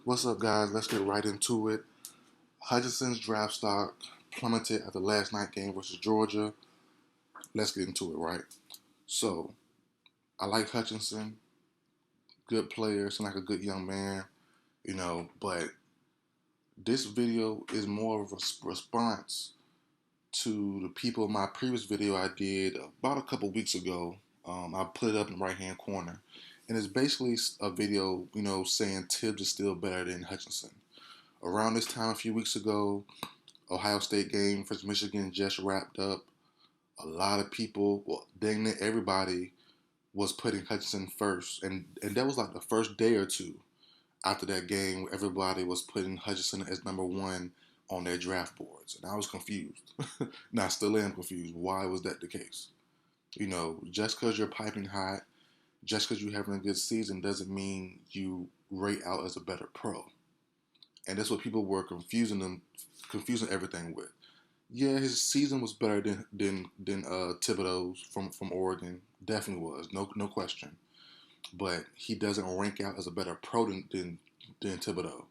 What's up, guys? Let's get right into it. Hutchinson's draft stock plummeted after last night game versus Georgia. Let's get into it, right? So, I like Hutchinson. Good player. Seems like a good young man, but this video is more of a response to the people in my previous video I did about a couple weeks ago. I put it up in the right hand corner. And it's basically a video, saying Tibbs is still better than Hutchinson. Around this time a few weeks ago, Ohio State game versus Michigan just wrapped up. A lot of people, well, dang near everybody, was putting Hutchinson first, and that was like the first day or two after that game. Everybody was putting Hutchinson as number one on their draft boards, and I was confused. And I still am confused. Why was that the case? Just because you're piping hot, just because you're having a good season, doesn't mean you rate out as a better pro. And that's what people were confusing everything with. Yeah, his season was better than Thibodeau's from Oregon. Definitely was, no question. But he doesn't rank out as a better pro than Thibodeau.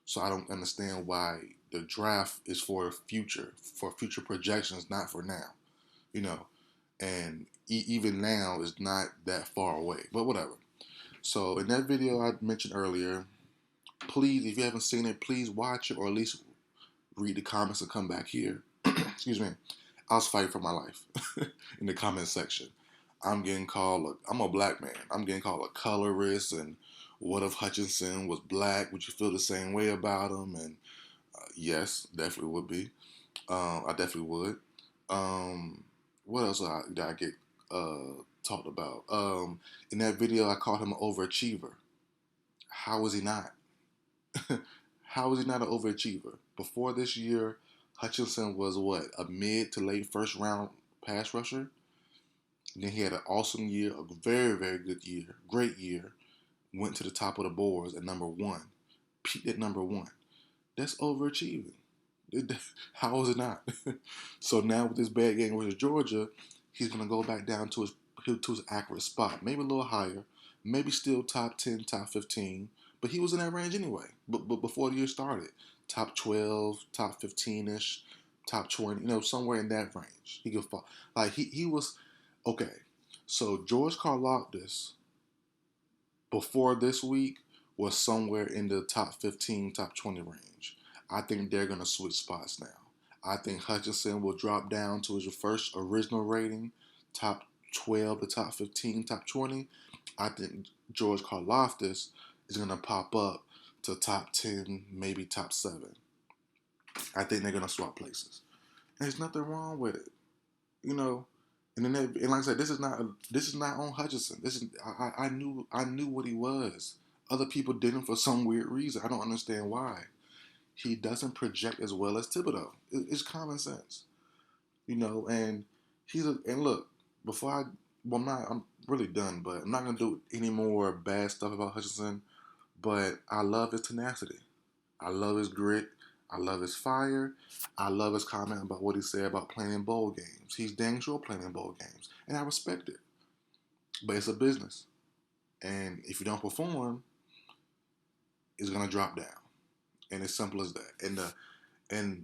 So I don't understand why the draft is for future projections, not for now. You know, and even now is not that far away. But whatever. So in that video I mentioned earlier, please, if you haven't seen it, please watch it or at least read the comments and come back here. Excuse me. I was fighting for my life in the comment section. I'm a black man. I'm getting called a colorist, and what if Hutchinson was black? Would you feel the same way about him? And yes, definitely would be. I definitely would. What else did I get talked about? In that video, I called him an overachiever. How is he not? How is he not an overachiever? Before this year, Hutchinson was what, a mid to late first round pass rusher? And then he had an awesome year, a very, very good year, great year. Went to the top of the boards at number one, peaked at number one. That's overachieving. How is it not? So now with this bad game versus Georgia, he's going to go back down to his accurate spot, maybe a little higher, maybe still top 10, top 15, but he was in that range anyway. But before the year started, top 12, top 15ish, top 20, somewhere in that range. He could fall. Like he was okay. So George Karlaftis before this week was somewhere in the top 15, top 20 range. I think they're going to switch spots now. I think Hutchinson will drop down to his first original rating, top 12 to top 15, top 20. I think George Karlaftis is going to pop up to top 10, maybe top 7. I think they're going to swap places. And there's nothing wrong with it. And like I said, this is not on Hutchinson. I knew what he was. Other people didn't for some weird reason. I don't understand why. He doesn't project as well as Thibodeau. It's common sense, And and look, I'm really done, but I'm not gonna do any more bad stuff about Hutchinson. But I love his tenacity. I love his grit. I love his fire. I love his comment about what he said about playing in bowl games. He's dang sure playing in bowl games, and I respect it. But it's a business, and if you don't perform, it's gonna drop down, and it's simple as that. And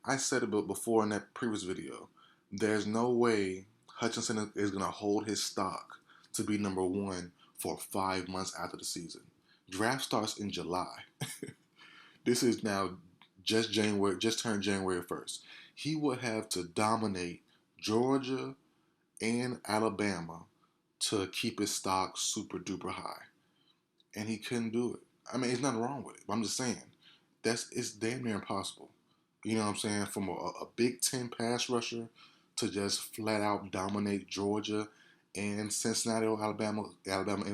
I said it before in that previous video. There's no way Hutchinson is gonna hold his stock to be number one for 5 months after the season. Draft starts in July. This is now just turned January 1st. He would have to dominate Georgia and Alabama to keep his stock super duper high. And he couldn't do it. I mean, there's nothing wrong with it. But I'm just saying, it's damn near impossible. You know what I'm saying? From a Big Ten pass rusher to just flat out dominate Georgia and Cincinnati or Alabama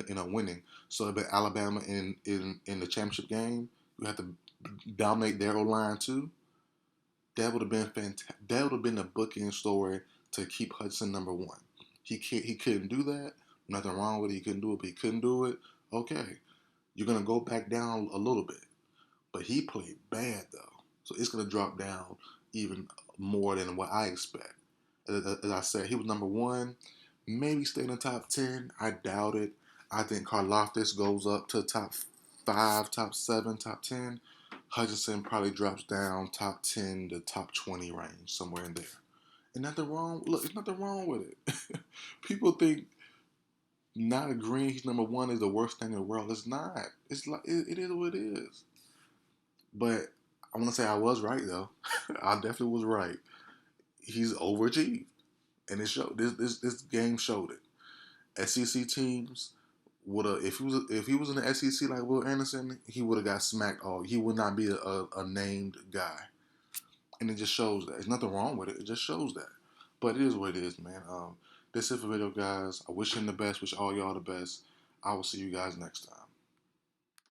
in a winning. So if Alabama in the championship game, you have to dominate their O line too. That would have been fantastic. That would have been the bookend story to keep Hudson number one. He couldn't do that. Nothing wrong with it. He couldn't do it, but he couldn't do it. Okay, you're gonna go back down a little bit, but he played bad though, so it's gonna drop down even more than what I expect. As I said, he was number one. Maybe stay in the top 10. I doubt it. I think Karlaftis goes up to top 5, top 7, top 10. Hutchinson probably drops down top 10 to top 20 range, somewhere in there. And nothing wrong. Look, there's nothing wrong with it. People think not agreeing he's number one is the worst thing in the world. It's not. It's like it is what it is. But I want to say I was right though. I definitely was right. He's overachieved, and it showed. This game showed it. SEC teams would have if he was in the SEC like Will Anderson, he would have got smacked. All he would not be a named guy, and it just shows that. There's nothing wrong with it. It just shows that. But it is what it is, man. That's it for video, guys. I wish him the best. Wish all y'all the best. I will see you guys next time.